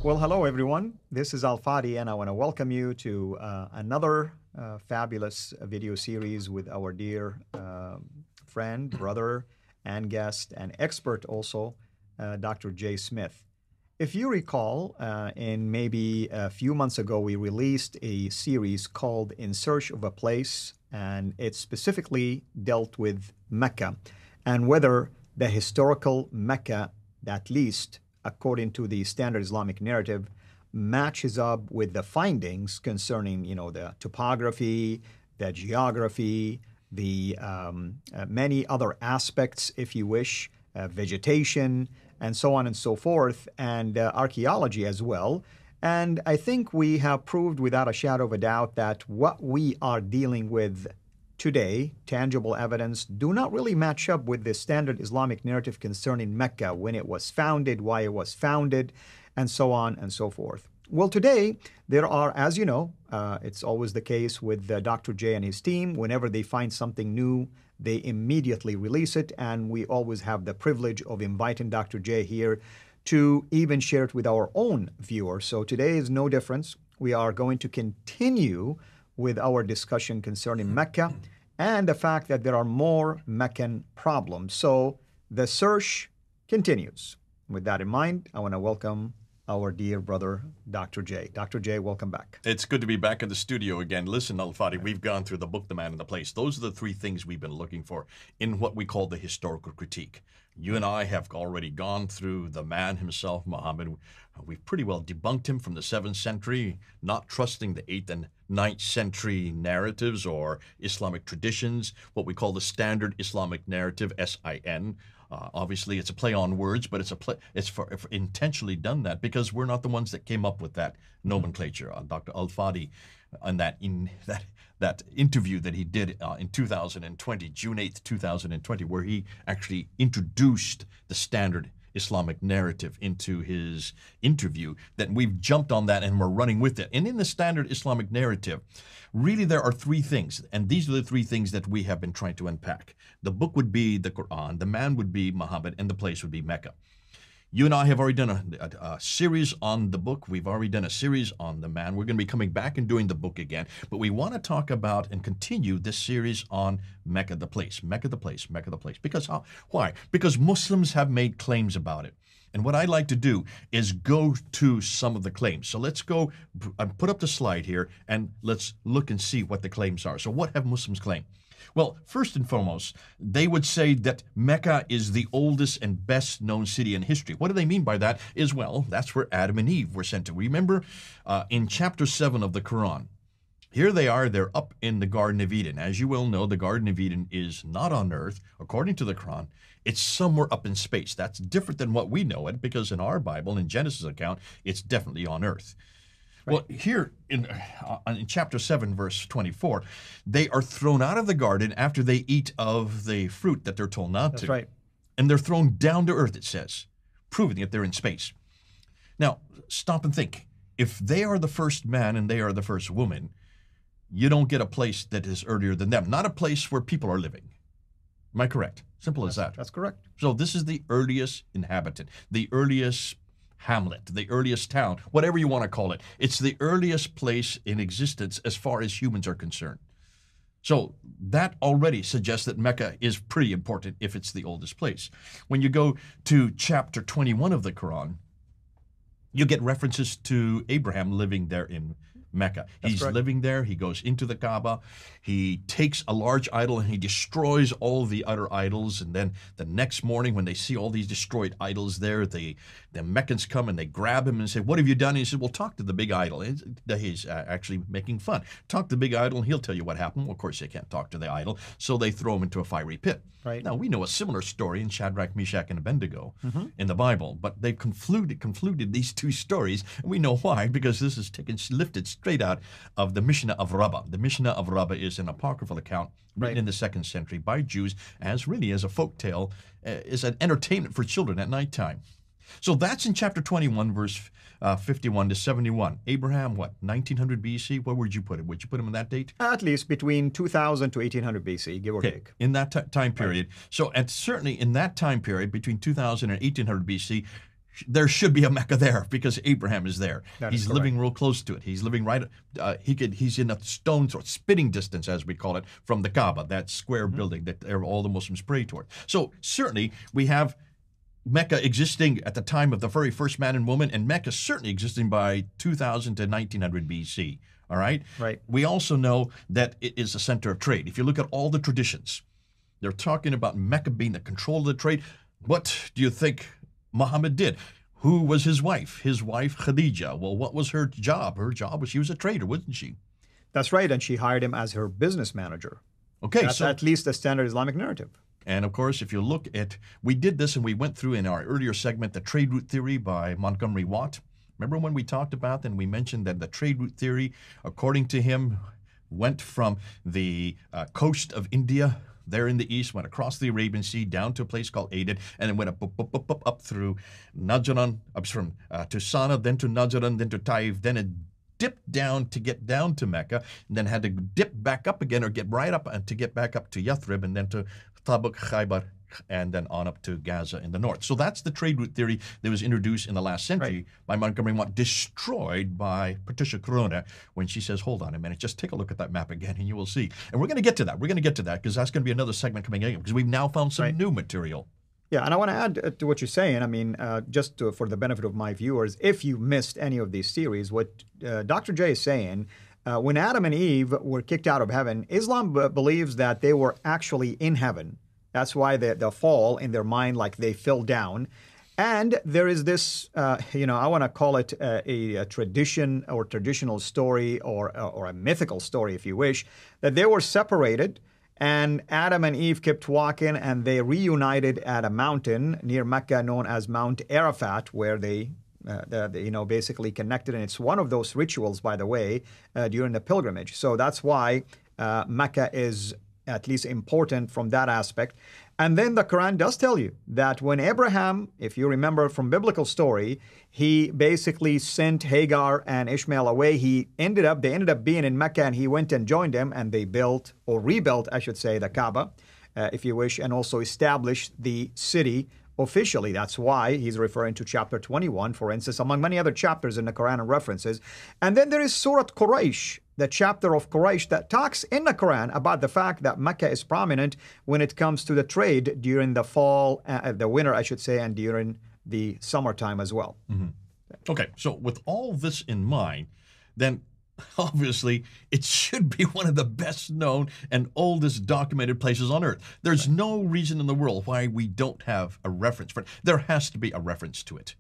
Well, hello everyone. This is Fadi, and I want to welcome you to another fabulous video series with our dear friend, brother, and guest, and expert also, Dr. Jay Smith. If you recall, in maybe a few months ago, we released a series called In Search of a Place, and it specifically dealt with Mecca and whether the historical Mecca, at least according to the standard Islamic narrative, matches up with the findings concerning, the topography, the geography, the many other aspects, if you wish, vegetation, and so on and so forth, and archaeology as well. And I think we have proved without a shadow of a doubt that what we are dealing with today, tangible evidence, do not really match up with the standard Islamic narrative concerning Mecca, when it was founded, why it was founded, and so on and so forth. Well, today, there are, as you know, it's always the case with Dr. J and his team. Whenever they find something new, they immediately release it, and we always have the privilege of inviting Dr. J here to even share it with our own viewers. So today is no difference. We are going to continue with our discussion concerning Mecca and the fact that there are more Meccan problems. So the search continues. With that in mind, I want to welcome our dear brother, Dr. J. Dr. J, welcome back. It's good to be back in the studio again. Listen, Al-Fadi, we've gone through the book, The Man and the Place. Those are the three things we've been looking for in what we call the historical critique. You and I have already gone through the man himself, Mohammad. We've pretty well debunked him from the 7th century, not trusting the 8th and 9th century narratives or Islamic traditions, what we call the standard Islamic narrative, S-I-N. Obviously, it's a play on words, but it's intentionally done that because we're not the ones that came up with that nomenclature. Dr. Al-Fadi, and that interview that he did in 2020, June 8th, 2020, where he actually introduced the standard Islamic narrative into his interview, that we've jumped on that and we're running with it. And in the standard Islamic narrative, really there are three things, and these are the three things that we have been trying to unpack. The book would be the Quran, the man would be Muhammad, and the place would be Mecca. You and I have already done a series on the book. We've already done a series on the man. We're going to be coming back and doing the book again. But we want to talk about and continue this series on Mecca, the place. Mecca, the place. Mecca, the place. Because why? Because Muslims have made claims about it. And what I'd like to do is go to some of the claims. So let's go and put up the slide here, and let's look and see what the claims are. So what have Muslims claimed? Well, first and foremost, they would say that Mecca is the oldest and best known city in history. What do they mean by that? Is, well, that's where Adam and Eve were sent to. Remember in chapter 7 of the Quran, here they are, they're up in the Garden of Eden. As you well know, the Garden of Eden is not on earth, according to the Quran. It's somewhere up in space. That's different than what we know it, because in our Bible, in Genesis account, it's definitely on earth. Well, here in chapter 7, verse 24, they are thrown out of the garden after they eat of the fruit that they're told not to. That's right. And they're thrown down to earth, it says, proving that they're in space. Now, stop and think. If they are the first man and they are the first woman, you don't get a place that is earlier than them. Not a place where people are living. Am I correct? Simple as that. That's correct. So this is the earliest inhabitant, the earliest hamlet, the earliest town, whatever you want to call it. It's the earliest place in existence as far as humans are concerned. So that already suggests that Mecca is pretty important if it's the oldest place. When you go to chapter 21 of the Quran, you get references to Abraham living there in Mecca. He's living there. He goes into the Kaaba. He takes a large idol and he destroys all the other idols. And then the next morning, when they see all these destroyed idols there, the Meccans come and they grab him and say, "What have you done?" And he said, "Well, talk to the big idol." He's actually making fun. Talk to the big idol and he'll tell you what happened. Well, of course, they can't talk to the idol. So they throw him into a fiery pit. Right. Now, we know a similar story in Shadrach, Meshach, and Abednego in the Bible, but they've concluded these two stories, and we know why, because this is lifted straight out of the Mishnah of Rabbah. The Mishnah of Rabbah is an apocryphal account written in the 2nd century by Jews as a folk tale, is an entertainment for children at nighttime. So that's in chapter 21, verse 51 to 71. Abraham, what, 1900 BC? Where would you put him? Would you put him in that date? At least between 2000 to 1800 BC, give or take. In that time period. Right. So, and certainly in that time period, between 2000 and 1800 BC, there should be a Mecca there because Abraham is there. That is He's correct. living real close to it. He's living right. He's in a stone's or spitting distance, as we call it, from the Kaaba, that square building that all the Muslims pray toward. So certainly we have Mecca existing at the time of the very first man and woman, and Mecca certainly existing by 2000 to 1900 BC. All right. Right. We also know that it is a center of trade. If you look at all the traditions, they're talking about Mecca being the control of the trade. What do you think Muhammad did? Who was his wife? His wife, Khadija. Well, what was her job? Her job was she was a trader, wasn't she? That's right. And she hired him as her business manager. Okay, That's so at least the standard Islamic narrative. and of course, if you look at, we did this and we went through in our earlier segment the trade route theory by Montgomery Watt. Remember when we talked about and we mentioned that the trade route theory, according to him, went from the coast of India there in the east, went across the Arabian Sea down to a place called Aden, and then went up through Najran, up from to Sana, then to Najran, then to Taif, then it dipped down to get down to Mecca, and then had to dip back up again or get right up and to get back up to Yathrib, and then to Tabuk, Khaybar, and then on up to Gaza in the north. So that's the trade route theory that was introduced in the last century by Montgomery Watt, destroyed by Patricia Corona when she says, hold on a minute, just take a look at that map again and you will see. And we're going to get to that. We're going to get to that because that's going to be another segment coming in because we've now found some new material. Yeah, and I want to add to what you're saying. I mean, for the benefit of my viewers, if you missed any of these series, what Dr. J is saying, when Adam and Eve were kicked out of heaven, Islam believes that they were actually in heaven. That's why the fall in their mind, like they fell down. And there is this, I want to call it a tradition or traditional story or a mythical story, if you wish, that they were separated. And Adam and Eve kept walking, and they reunited at a mountain near Mecca known as Mount Arafat, where they basically connected. And it's one of those rituals, by the way, during the pilgrimage. So that's why Mecca is at least important from that aspect. And then the Quran does tell you that when Abraham, if you remember from biblical story, he basically sent Hagar and Ishmael away. They ended up being in Mecca, and he went and joined them, and they built, or rebuilt, I should say, the Kaaba, if you wish, and also established the city officially. That's why he's referring to chapter 21, for instance, among many other chapters in the Quran and references. And then there is Surah Quraysh, the chapter of Quraysh that talks in the Quran about the fact that Mecca is prominent when it comes to the trade during the fall, the winter, I should say, and during the summertime as well. Mm-hmm. Okay, so with all this in mind, then obviously it should be one of the best known and oldest documented places on earth. There's no reason in the world why we don't have a reference for it. There has to be a reference to it.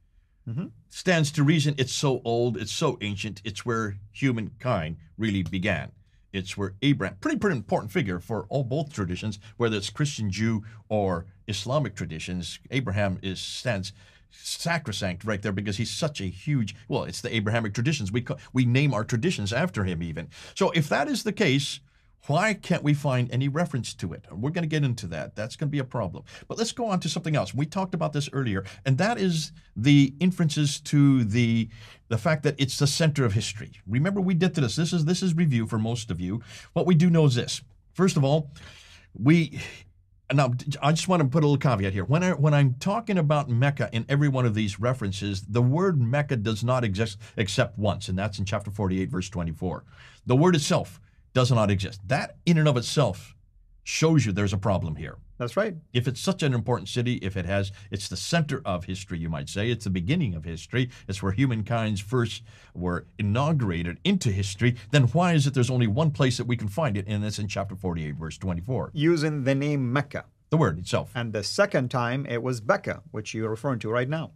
Mm-hmm. Stands to reason it's so old, it's so ancient, it's where humankind really began. It's where Abraham, pretty important figure for both traditions, whether it's Christian, Jew, or Islamic traditions. Abraham stands sacrosanct right there because he's such a huge, well, it's the Abrahamic traditions. We name our traditions after him even. So if that is the case, why can't we find any reference to it? We're going to get into that. That's going to be a problem. But let's go on to something else. We talked about this earlier, and that is the inferences to the fact that it's the center of history. Remember, we did this. This is review for most of you. What we do know is this. First of all, now, I just want to put a little caveat here. When I'm talking about Mecca in every one of these references, the word Mecca does not exist except once, and that's in chapter 48, verse 24. The word itself does not exist. That in and of itself shows you there's a problem here. That's right. If it's such an important city, it's the center of history, you might say. It's the beginning of history. It's where humankind's first were inaugurated into history. Then why is it there's only one place that we can find it, and it's in chapter 48, verse 24? Using the name Mecca. The word itself. And the second time, it was Becca, which you're referring to right now.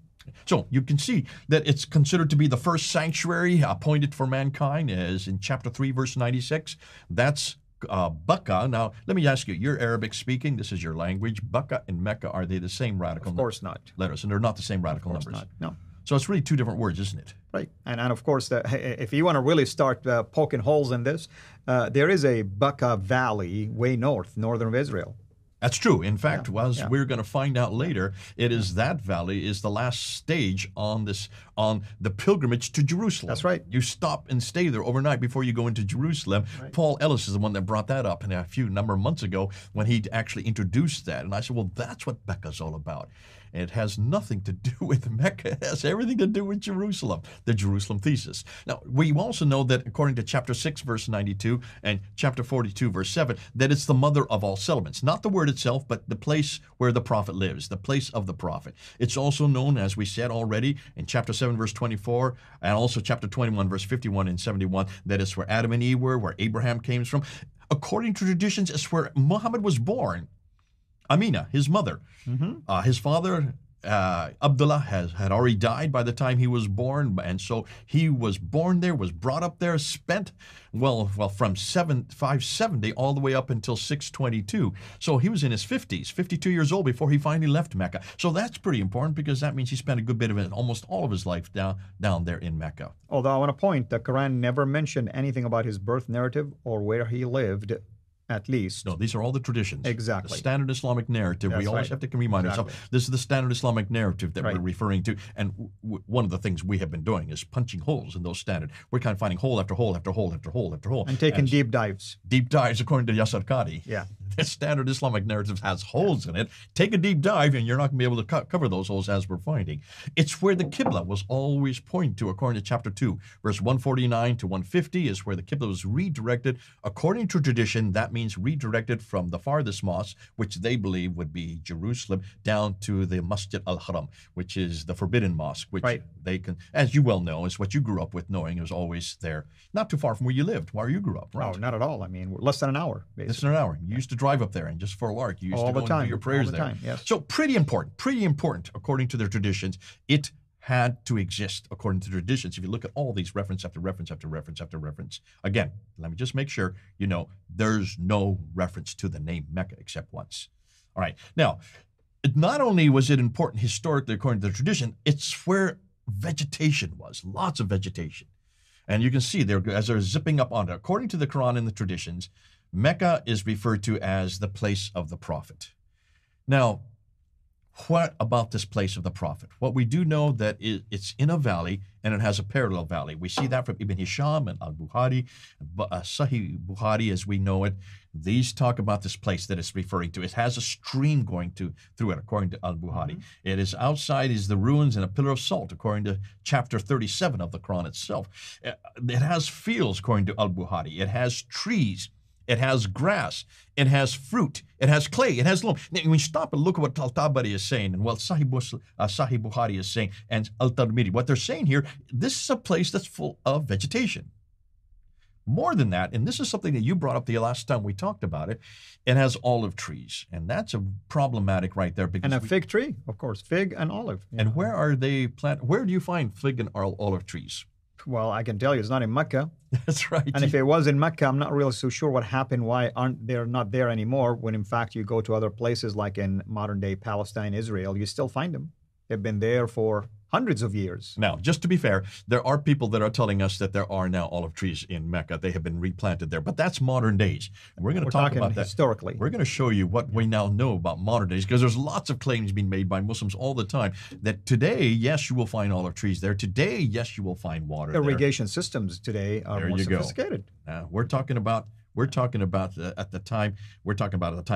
So you can see that it's considered to be the first sanctuary appointed for mankind, as in chapter 3, verse 96. That's Bakka. Now, let me ask you, you're Arabic speaking. This is your language. Bakka and Mecca, are they the same radical Of course not. letters? And they're not the same radical numbers? Not. No. So it's really two different words, isn't it? Right. And of course, if you want to really start poking holes in this, there is a Bakka Valley way northern of Israel. That's true. In fact, as yeah. we're going to find out later, it is that valley is the last stage on the pilgrimage to Jerusalem. That's right. You stop and stay there overnight before you go into Jerusalem. Right. Paul Ellis is the one that brought that up in a number of months ago when he actually introduced that. And I said, well, that's what Mecca's all about. And it has nothing to do with Mecca. It has everything to do with Jerusalem, the Jerusalem thesis. Now, we also know that according to chapter 6, verse 92, and chapter 42, verse 7, that it's the mother of all settlements. Not the word itself, but the place where the prophet lives, the place of the prophet. It's also known, as we said already, in chapter 7, verse 24, and also chapter 21, verse 51 and 71, that it's where Adam and Eve were, where Abraham came from. According to traditions, it's where Muhammad was born. Amina, his mother. His father, Abdullah, had already died by the time he was born, and so he was born there, was brought up there, spent, well, from 570 all the way up until 622. So he was in his 50s, 52 years old before he finally left Mecca. So that's pretty important because that means he spent a good bit of it, almost all of his life down there in Mecca. Although I want to point, the Quran never mentioned anything about his birth narrative or where he lived. At least. No, these are all the traditions. Exactly. The standard Islamic narrative. That's we always right. have to remind ourselves, this is the standard Islamic narrative that Right. we're referring to. And one of the things we have been doing is punching holes in those standard. We're kind of finding hole after hole after hole after hole after hole. And taking deep dives. Deep dives, according to Yasser Qadi. Yeah. The standard Islamic narrative has holes in it. Take a deep dive and you're not going to be able to cover those holes as we're finding. It's where the Qibla was always pointed to, according to chapter 2. Verse 149 to 150 is where the Qibla was redirected. According to tradition, that means redirected from the farthest mosque, which they believe would be Jerusalem, down to the Masjid al-Haram, which is the forbidden mosque, which Right. they can, as you well know, is what you grew up with, knowing it was always there, not too far from where you lived, where you grew up, right? Oh, not at all. I mean, less than an hour, basically. Less than an hour. You used to drive up there, and just for a lark, you used All to go the and time. do your prayers All the there. time, yes. So pretty important, according to their traditions. It had to exist according to traditions. If you look at all these reference after reference after reference after reference, again, let me just make sure you know there's no reference to the name Mecca except once. All right. Now, not only was it important historically according to the tradition, it's where vegetation was, lots of vegetation. And you can see there, as they're zipping up on it, according to the Quran and the traditions, Mecca is referred to as the place of the prophet. Now, what about this place of the prophet? Well, we do know that it's in a valley and it has a parallel valley. We see that from Ibn Hisham and Al-Bukhari, Sahih Bukhari as we know it. These talk about this place that it's referring to. It has a stream going through it, according to Al-Bukhari. It is outside is the ruins and a pillar of salt, according to chapter 37 of the Quran itself. It has fields, according to Al-Bukhari. It has trees. It has grass. It has fruit. It has clay. It has loam. Now, when you stop and look at what Al-Tabari is saying and what Sahih Bukhari is saying and Al-Tirmidhi, what they're saying here, this is a place that's full of vegetation. More than that, and this is something that you brought up the last time we talked about it, it has olive trees. And that's a problematic right there. Because And a fig tree, of course, fig and olive. And where are they planted? Where do you find fig and olive trees? Well, I can tell you it's not in Mecca. That's right. And if it was in Mecca, I'm not really so sure what happened. Why aren't they not there anymore? When in fact you go to other places like in modern day Palestine, Israel, you still find them. They've been there for hundreds of years. Now, just to be fair, there are people that are telling us that there are now olive trees in Mecca. They have been replanted there, but that's modern days. And we're going to talk about that historically. We're going to show you what we now know about modern days, because there's lots of claims being made by Muslims all the time that today, yes, you will find olive trees there. Today, yes, you will find water there. Irrigation systems today are more sophisticated. We're talking about at the time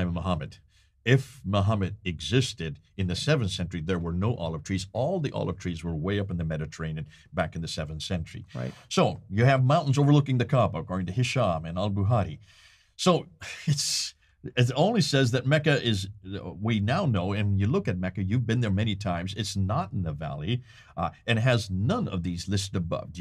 of Muhammad. If Muhammad existed in the 7th century, there were no olive trees. All the olive trees were way up in the Mediterranean back in the 7th century. Right. So you have mountains overlooking the Kaaba, according to Hisham and Al-Bukhari. So it only says that Mecca is, we now know, and you look at Mecca, you've been there many times, it's not in the valley and has none of these listed above.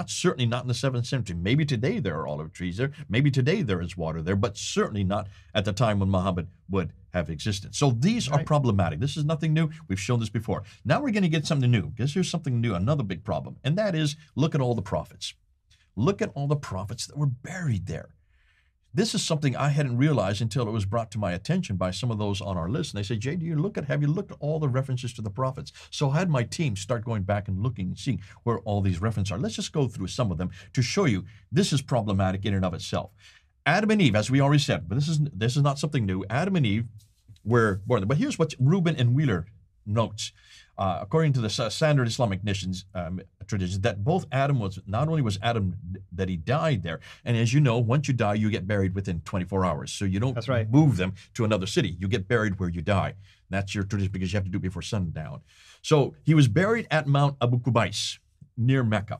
Certainly not in the 7th century. Maybe today there are olive trees there. Maybe today there is water there, but certainly not at the time when Muhammad would have existed. So these are problematic. This is nothing new. We've shown this before. Now we're going to get something new, because here's something new, another big problem, and that is look at all the prophets. Look at all the prophets that were buried there. This is something I hadn't realized until it was brought to my attention by some of those on our list. And they say, Jay, have you looked at all the references to the prophets? So I had my team start going back and looking and seeing where all these references are. Let's just go through some of them to show you this is problematic in and of itself. Adam and Eve, as we already said, but this is not something new. Adam and Eve were born there. But here's what Reuben and Wheeler notes. According to the standard Islamic traditions, that both Adam was, not only was Adam that he died there, and as you know, once you die, you get buried within 24 hours. So you don't move them to another city. You get buried where you die. That's your tradition because you have to do it before sundown. So he was buried at Mount Abu Qubais near Mecca,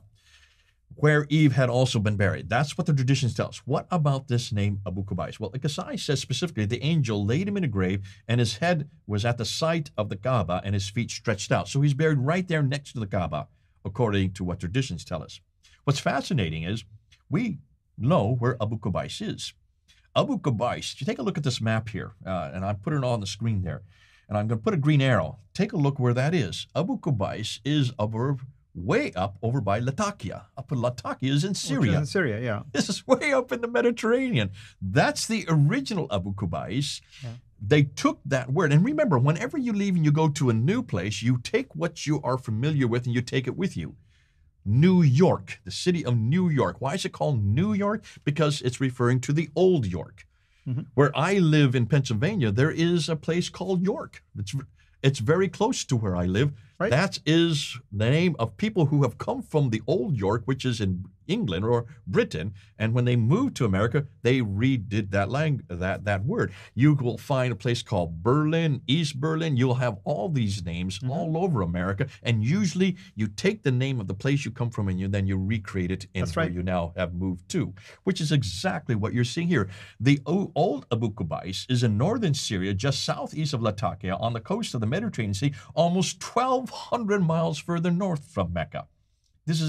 where Eve had also been buried. That's what the traditions tell us. What about this name Abu Qubais? Well, Al-Qasai says specifically, the angel laid him in a grave, and his head was at the site of the Kaaba, and his feet stretched out. So he's buried right there next to the Kaaba, according to what traditions tell us. What's fascinating is we know where Abu Qubais is. Abu Qubais, you take a look at this map here, and I put it on the screen there, and I'm going to put a green arrow. Take a look where that is. Abu Qubais is way up over by Latakia. Up in Latakia is in Syria. Which is in Syria, yeah. This is way up in the Mediterranean. That's the original Abu Qubais. Yeah. They took that word. And remember, whenever you leave and you go to a new place, you take what you are familiar with and you take it with you. New York, the city of New York. Why is it called New York? Because it's referring to the old York. Mm-hmm. Where I live in Pennsylvania, there is a place called York. It's very close to where I live. Right. That is the name of people who have come from the old York, which is in England or Britain. And when they moved to America, they redid that word. You will find a place called Berlin, East Berlin. You'll have all these names all over America. And usually you take the name of the place you come from and then you recreate it in where you now have moved to, which is exactly what you're seeing here. The old Abu Qubais is in northern Syria, just southeast of Latakia on the coast of the Mediterranean Sea, almost 1,200 miles further north from Mecca. This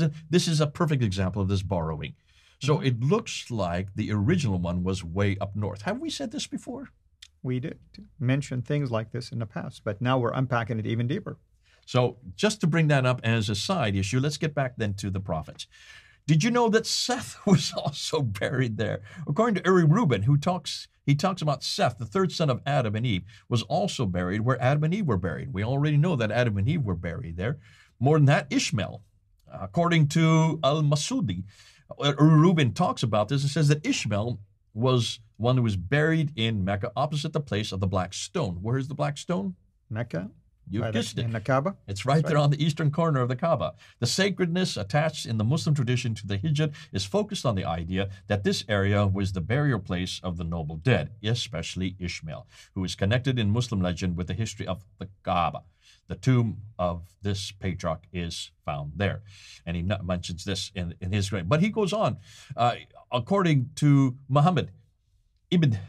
is a perfect example of this borrowing. So it looks like the original one was way up north. Have we said this before? We did mention things like this in the past, but now we're unpacking it even deeper. So just to bring that up as a side issue, let's get back then to the prophets. Did you know that Seth was also buried there? According to Uri Reuben, he talks about Seth, the third son of Adam and Eve, was also buried where Adam and Eve were buried. We already know that Adam and Eve were buried there. More than that, Ishmael. According to Al-Masudi, Reuben talks about this and says that Ishmael was one who was buried in Mecca opposite the place of the black stone. Where is the black stone? Mecca. You guessed it. In the Kaaba? It's right there on the eastern corner of the Kaaba. The sacredness attached in the Muslim tradition to the Hijr is focused on the idea that this area was the burial place of the noble dead, especially Ishmael, who is connected in Muslim legend with the history of the Kaaba. The tomb of this patriarch is found there. And he mentions this in his grave. But he goes on, according to Mohammad ibn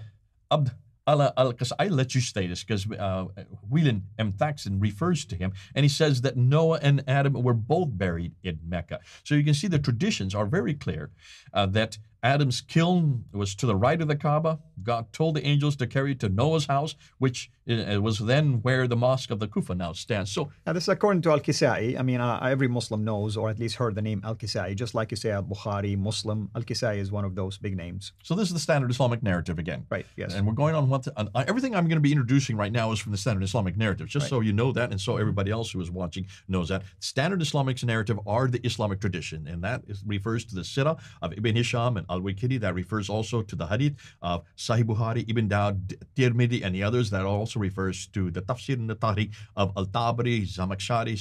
Abd al-Qasai, I'll let you say this because Whelan M. Thaxton refers to him, and he says that Noah and Adam were both buried in Mecca. So you can see the traditions are very clear that Adam's kiln was to the right of the Kaaba. God told the angels to carry it to Noah's house, which was then where the mosque of the Kufa now stands. So this is according to Al-Qasai. I mean, every Muslim knows, or at least heard the name Al-Qasai. Just like you say Al-Bukhari, Muslim, Al-Qasai is one of those big names. So this is the standard Islamic narrative again. Right, yes. And we're going on everything I'm going to be introducing right now is from the standard Islamic narrative, just so you know that, and so everybody else who is watching knows that. Standard Islamic narrative are the Islamic tradition, and that refers to the CIRA of Ibn Hisham and Al-Waqidi. That refers also to the Hadith of Sahih Bukhari, Ibn Dawud, Tirmidhi, and the others. That also refers to the Tafsir and the Tariq of Al-Tabari, Zamakhshari,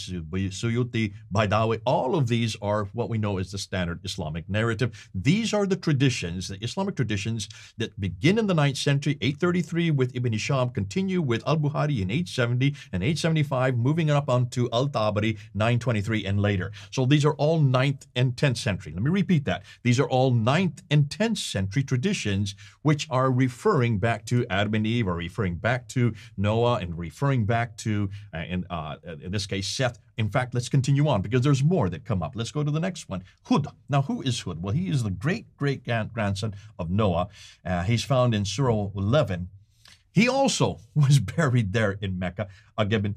Suyuti, Baidawi. All of these are what we know as the standard Islamic narrative. These are the traditions, the Islamic traditions that begin in the 9th century, 833 with Ibn Hisham, continue with Al-Bukhari in 870 and 875, moving up onto Al-Tabari, 923 and later. So these are all 9th and 10th century. Let me repeat that. These are all 9th and 10th century traditions which are referring back to Adam and Eve, or referring back to Noah, and referring back to, in this case, Seth. In fact, let's continue on because there's more that come up. Let's go to the next one. Hud. Now, who is Hud? Well, he is the great-great-grandson of Noah. He's found in Surah 11. He also was buried there in Mecca, again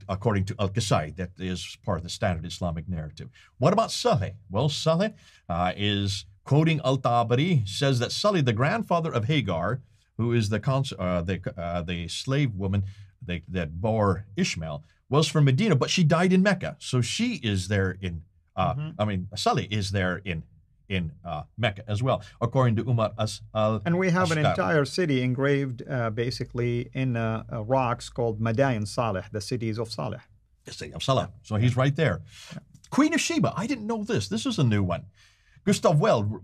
according to Al-Qasai. That is part of the standard Islamic narrative. What about Saleh? Well, Saleh is, quoting Al-Tabari, says that Saleh, the grandfather of Hagar, who is the slave woman that bore Ishmael, was from Medina, but she died in Mecca. So she is there in, Saleh is there in in Mecca as well, according to Umar al And we have an Ashqar. entire city engraved basically in rocks called Madain Saleh, the cities of Saleh. The city of Salah. So he's right there. Queen of Sheba. I didn't know this. This is a new one. Gustav Well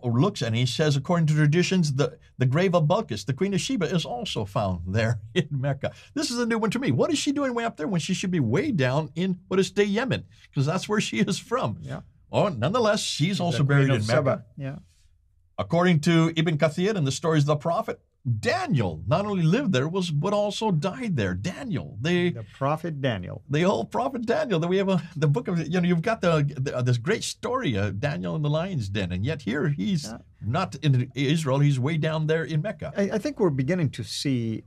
looks and he says, according to traditions, the grave of Balkis, the Queen of Sheba, is also found there in Mecca. This is a new one to me. What is she doing way up there when she should be way down in what is today Yemen? Because that's where she is from. Yeah. Oh, nonetheless, she's also buried in Mecca. Sheba. Yeah. According to Ibn Kathir and the stories of the Prophet, Daniel not only lived there, but also died there. Daniel, The prophet Daniel. the old prophet Daniel. That we have the book of, you've got this great story of Daniel in the lion's den, and yet here he's not in Israel. He's way down there in Mecca. I think we're beginning to see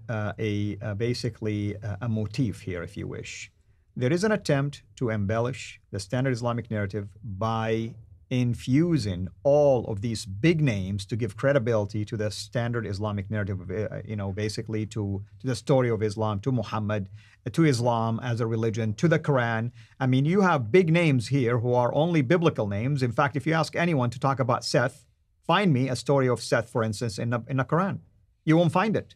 basically a motif here, if you wish. There is an attempt to embellish the standard Islamic narrative by infusing all of these big names to give credibility to the standard Islamic narrative, basically to the story of Islam, to Muhammad, to Islam as a religion, to the Quran. I mean, you have big names here who are only biblical names. In fact, if you ask anyone to talk about Seth, find me a story of Seth, for instance, in the Quran. You won't find it.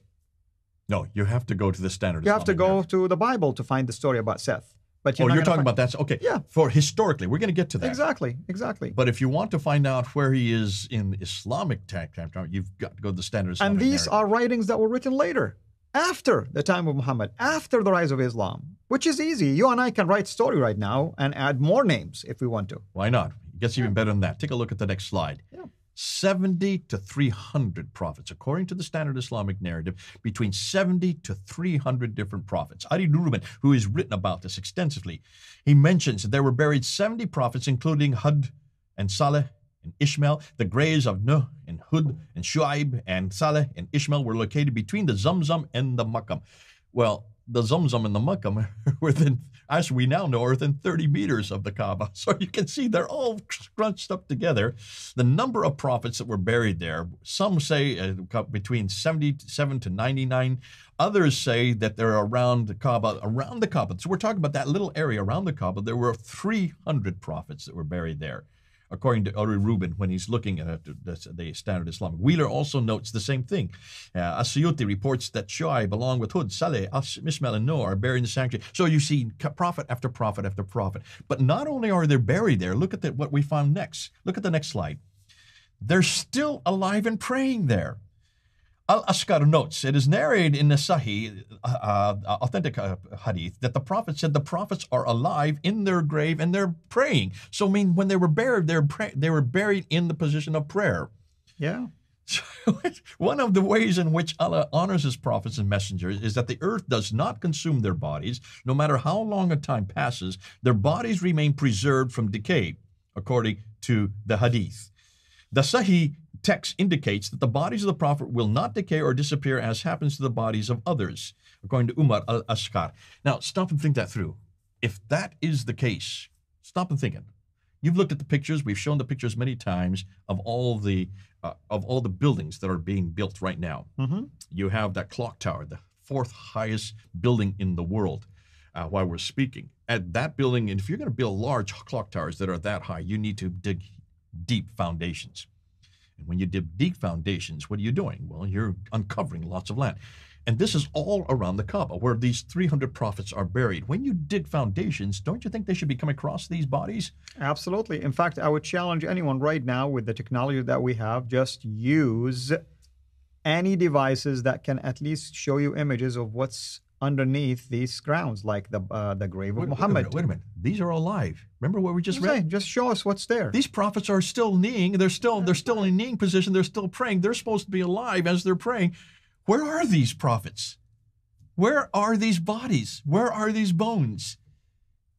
No, you have to go to the standard. You have to Islamic go narrative. to the Bible to find the story about Seth. But Oh, not you're gonna talking find- about that. Okay. Yeah. For historically, we're going to get to that. Exactly. But if you want to find out where he is in Islamic time, you've got to go to the standard Islamic And these narrative. are writings that were written later, after the time of Muhammad, after the rise of Islam, which is easy. You and I can write story right now and add more names if we want to. Why not? It gets even better than that. Take a look at the next slide. Yeah. 70 to 300 prophets, according to the standard Islamic narrative, between 70 to 300 different prophets. Adi Nuruman, who has written about this extensively, he mentions that there were buried 70 prophets, including Hud and Saleh and Ishmael. The graves of Nuh and Hud and Shu'aib and Saleh and Ishmael were located between the Zamzam and the Makam. Well, the Zamzam and the Makam are within, as we now know, are within 30 meters of the Kaaba. So you can see they're all scrunched up together. The number of prophets that were buried there, some say between 77 to 99. Others say that they're around the Kaaba. So we're talking about that little area around the Kaaba. There were 300 prophets that were buried there, according to Uri Rubin, when he's looking at the standard Islamic. Wheeler also notes the same thing. As-Suyuti reports that Shu'aib, along with Hud, Saleh, Ishmael, and Noah, are buried in the sanctuary. So you see prophet after prophet after prophet. But not only are they buried there, look at what we found next. Look at the next slide. They're still alive and praying there. Al-Ashqar notes, it is narrated in the Sahih, authentic hadith, that the Prophet said the prophets are alive in their grave and they're praying. So, I mean, when they were buried, they were buried in the position of prayer. Yeah. So, one of the ways in which Allah honors his prophets and messengers is that the earth does not consume their bodies. No matter how long a time passes, their bodies remain preserved from decay, according to the hadith. The Sahih text indicates that the bodies of the Prophet will not decay or disappear as happens to the bodies of others, according to Umar al-Ashqar. Now, stop and think that through. If that is the case, stop and think it. You've looked at the pictures. We've shown the pictures many times of all the buildings that are being built right now. Mm-hmm. You have that clock tower, the fourth highest building in the world, while we're speaking. At that building, and if you're going to build large clock towers that are that high, you need to dig deep foundations. And when you dig deep foundations, what are you doing? Well, you're uncovering lots of land. And this is all around the Kaaba, where these 300 prophets are buried. When you dig foundations, don't you think they should be coming across these bodies? Absolutely. In fact, I would challenge anyone right now with the technology that we have, just use any devices that can at least show you images of what's underneath these grounds, like the grave of Muhammad. Wait a minute. These are alive. Remember what we just read? Just show us what's there. These prophets are still kneeling. They're still in a kneeling position. They're still praying. They're supposed to be alive as they're praying. Where are these prophets? Where are these bodies? Where are these bones?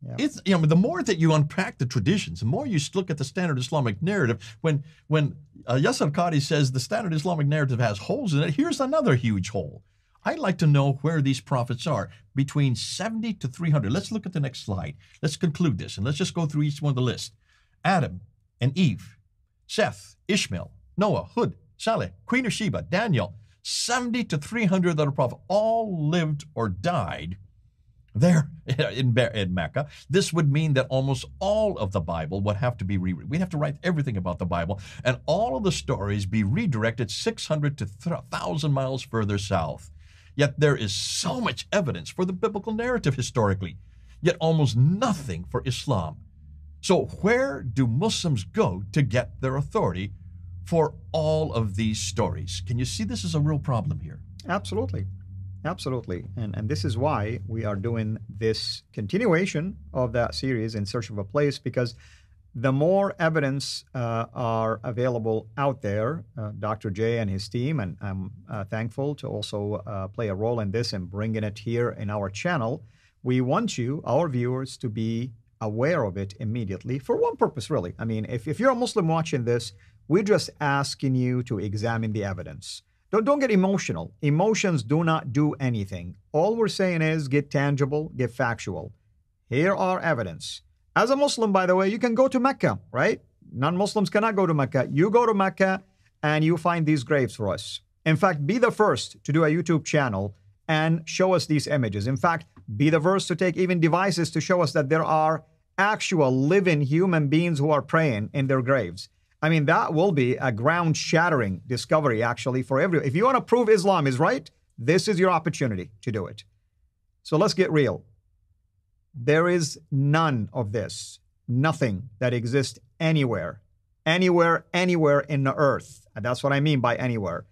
Yeah. It's, the more that you unpack the traditions, the more you look at the standard Islamic narrative. When Yasser Qadi says the standard Islamic narrative has holes in it, here's another huge hole. I'd like to know where these prophets are, between 70 to 300. Let's look at the next slide. Let's conclude this, and let's just go through each one of the list. Adam and Eve, Seth, Ishmael, Noah, Hud, Saleh, Queen of Sheba, Daniel, 70 to 300 that are prophets, all lived or died there in Mecca. This would mean that almost all of the Bible would have to be rewritten. We'd have to write everything about the Bible, and all of the stories be redirected 600 to 1,000 miles further south. Yet there is so much evidence for the biblical narrative historically, yet almost nothing for Islam. So where do Muslims go to get their authority for all of these stories? Can you see this is a real problem here? Absolutely. Absolutely. And this is why we are doing this continuation of that series, In Search of a Place, because the more evidence are available out there, Dr. J and his team, and I'm thankful to also play a role in this and bringing it here in our channel. We want you, our viewers, to be aware of it immediately for one purpose, really. I mean, if you're a Muslim watching this, we're just asking you to examine the evidence. Don't get emotional. Emotions do not do anything. All we're saying is get tangible, get factual. Here are evidence. As a Muslim, by the way, you can go to Mecca, right? Non-Muslims cannot go to Mecca. You go to Mecca and you find these graves for us. In fact, be the first to do a YouTube channel and show us these images. In fact, be the first to take even devices to show us that there are actual living human beings who are praying in their graves. I mean, that will be a ground-shattering discovery, actually, for everyone. If you want to prove Islam is right, this is your opportunity to do it. So let's get real. There is none of this, nothing that exists anywhere in the earth. And that's what I mean by anywhere.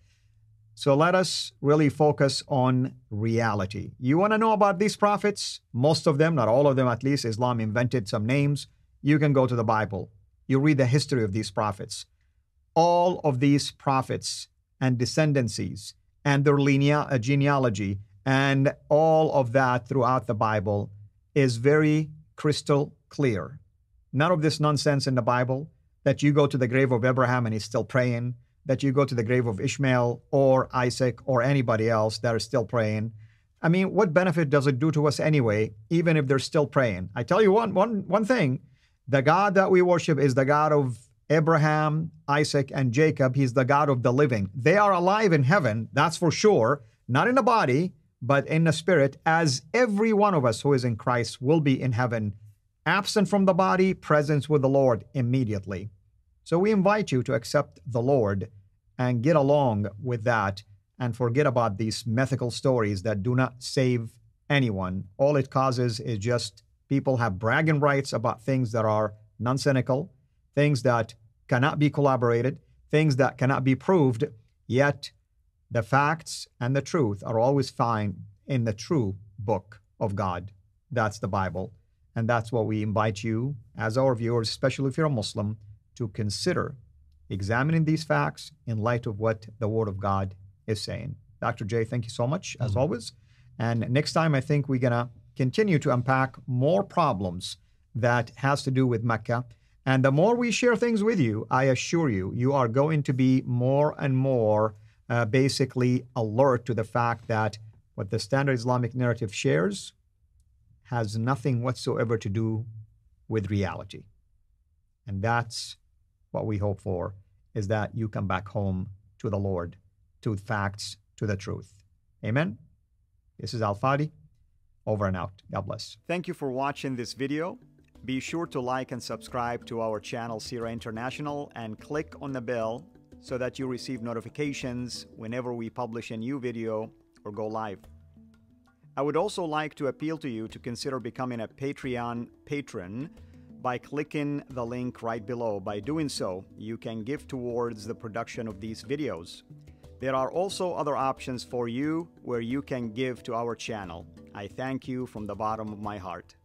So let us really focus on reality. You want to know about these prophets? Most of them, not all of them at least, Islam invented some names. You can go to the Bible. You read the history of these prophets. All of these prophets and descendancies and their genealogy and all of that throughout the Bible is very crystal clear. None of this nonsense in the Bible that you go to the grave of Abraham and he's still praying, that you go to the grave of Ishmael or Isaac or anybody else that is still praying. I mean, what benefit does it do to us anyway, even if they're still praying? I tell you one thing. The God that we worship is the God of Abraham, Isaac, and Jacob. He's the God of the living. They are alive in heaven, that's for sure, not in the body, but in the spirit, as every one of us who is in Christ will be in heaven, absent from the body, present with the Lord immediately. So we invite you to accept the Lord and get along with that and forget about these mythical stories that do not save anyone. All it causes is just people have bragging rights about things that are nonsensical, things that cannot be collaborated, things that cannot be proved, yet the facts and the truth are always found in the true book of God. That's the Bible. And that's what we invite you, as our viewers, especially if you're a Muslim, to consider examining these facts in light of what the Word of God is saying. Dr. J, thank you so much, as always. And next time, I think we're going to continue to unpack more problems that has to do with Mecca. And the more we share things with you, I assure you, you are going to be more and more basically alert to the fact that what the standard Islamic narrative shares has nothing whatsoever to do with reality. And that's what we hope for, is that you come back home to the Lord, to facts, to the truth. Amen? This is Al-Fadi. Over and out. God bless. Thank you for watching this video. Be sure to like and subscribe to our channel, CIRA International, and click on the bell so that you receive notifications whenever we publish a new video or go live. I would also like to appeal to you to consider becoming a Patreon patron by clicking the link right below. By doing so, you can give towards the production of these videos. There are also other options for you where you can give to our channel. I thank you from the bottom of my heart.